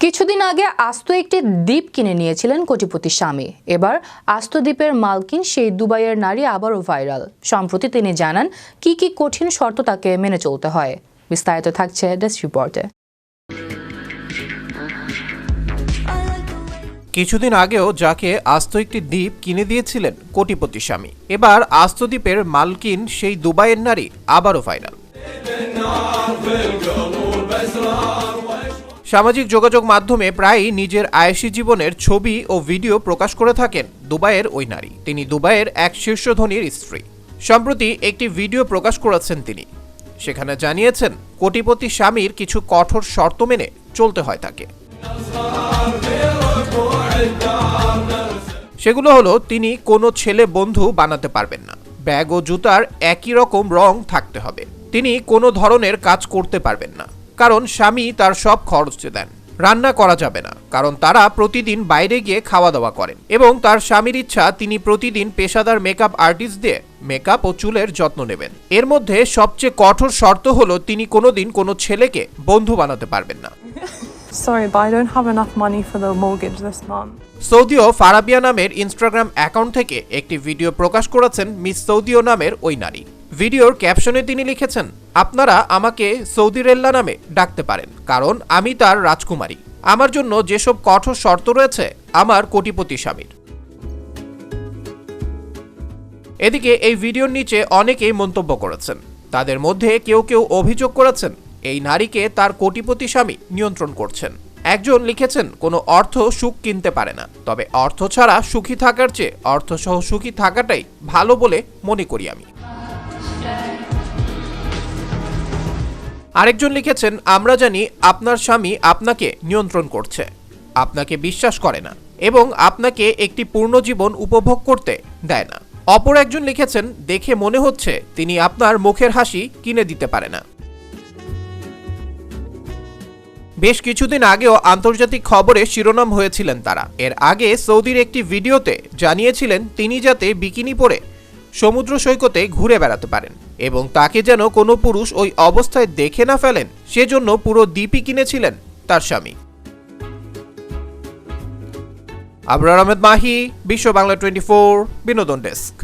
কিছুদিন আগে আস্ত একটি দ্বীপ কিনে নিয়েছিলেন কোটিপতি স্বামী। এবার আস্ত দ্বীপের মালকিন সেই দুবাইয়ের নারী আবারও ভাইরাল। সম্প্রতি তিনি জানান কি কি কঠিন শর্ত তাকে মেনে চলতে হয়। বিস্তারিত থাকছে ডেস্ক রিপোর্টে। কিছুদিন আগেও যাকে আস্ত একটি দ্বীপ কিনে দিয়েছিলেন কোটিপতি স্বামী, এবার আস্ত দ্বীপের মালকিন সেই দুবাইয়ের নারী আবারও ভাইরাল। সামাজিক যোগাযোগ মাধ্যমে প্রায়ই নিজের আয়েশি জীবনের ছবি ও ভিডিও প্রকাশ করে থাকেন দুবাইয়ের ওই নারী। তিনি দুবাইয়ের এক শীর্ষ ধনীর স্ত্রী। সম্প্রতি একটি ভিডিও প্রকাশ করেছেন তিনি। সেখানে জানিয়েছেন কোটিপতি স্বামীর কিছু কঠোর শর্ত মেনে চলতে হয় তাকে। সেগুলো হলো, তিনি কোনো ছেলে বন্ধু বানাতে পারবেন না, ব্যাগ ও জুতার একই রকম রং থাকতে হবে, তিনি কোনো ধরনের কাজ করতে পারবেন না কারণ স্বামী তার সব খরচ দেন, রান্না করা যাবে না কারণ তারা প্রতিদিন বাইরে গিয়ে খাওয়া দাওয়া করেন, এবং তার স্বামীর ইচ্ছা তিনি প্রতিদিন পেশাদার মেকআপ আর্টিস্ট দিয়ে মেকআপ ও চুলের যত্ন নেবেন। এর মধ্যে সবচেয়ে কঠোর শর্ত হলো তিনি কোনোদিন কোনো ছেলেকে বন্ধু বানাতে পারবেন না। Sorry, but I don't have enough money for the mortgage this month. সৌদিও ফারাবিয়া নামের ইনস্টাগ্রাম অ্যাকাউন্ট থেকে একটি ভিডিও প্রকাশ করেছেন মিস সৌদিও নামের ওই নারী। ভিডিওর ক্যাপশনে তিনি লিখেছেন, আপনারা আমাকে সৌদি রেল্লা নামে ডাকতে পারেন কারণ আমি তার রাজকুমারী। আমার জন্য যেসব কঠোর শর্ত রয়েছে আমার কোটিপতি স্বামীর। এদিকে এই ভিডিওর নিচে অনেকেই মন্তব্য করেছেন। তাদের মধ্যে কেউ কেউ অভিযোগ করেছেন এই নারীকে তার কোটিপতি স্বামী নিয়ন্ত্রণ করছেন। একজন লিখেছেন, কোনো অর্থ সুখ কিনতে পারে না, তবে অর্থ ছাড়া সুখী থাকার চেয়ে অর্থসহ সুখী থাকাটাই ভালো বলে মনে করি আমি। আরেকজন লিখেছেন, আমরা জানি আপনার স্বামী আপনাকে নিয়ন্ত্রণ করছে, আপনাকে বিশ্বাস করে না এবং আপনাকে একটি পূর্ণ জীবন উপভোগ করতে দেয় না। অপর একজন লিখেছেন, দেখে মনে হচ্ছে তিনি আপনার মুখের হাসি কিনে দিতে পারে না। বেশ কিছুদিন আগেও আন্তর্জাতিক খবরে শিরোনাম হয়েছিলেন তারা। এর আগে সৌদির একটি ভিডিওতে জানিয়েছিলেন তিনি যাতে বিকিনি পরে সমুদ্র সৈকতে ঘুরে বেড়াতে পারেন এবং তাকে যেন কোনো পুরুষ ওই অবস্থায় দেখে না ফেলেন, সেজন্য পুরো দ্বীপই কিনেছিলেন তার স্বামী। আবরার আহমেদ মাহি, বিশ্ব বাংলা 24, বিনোদন ডেস্ক।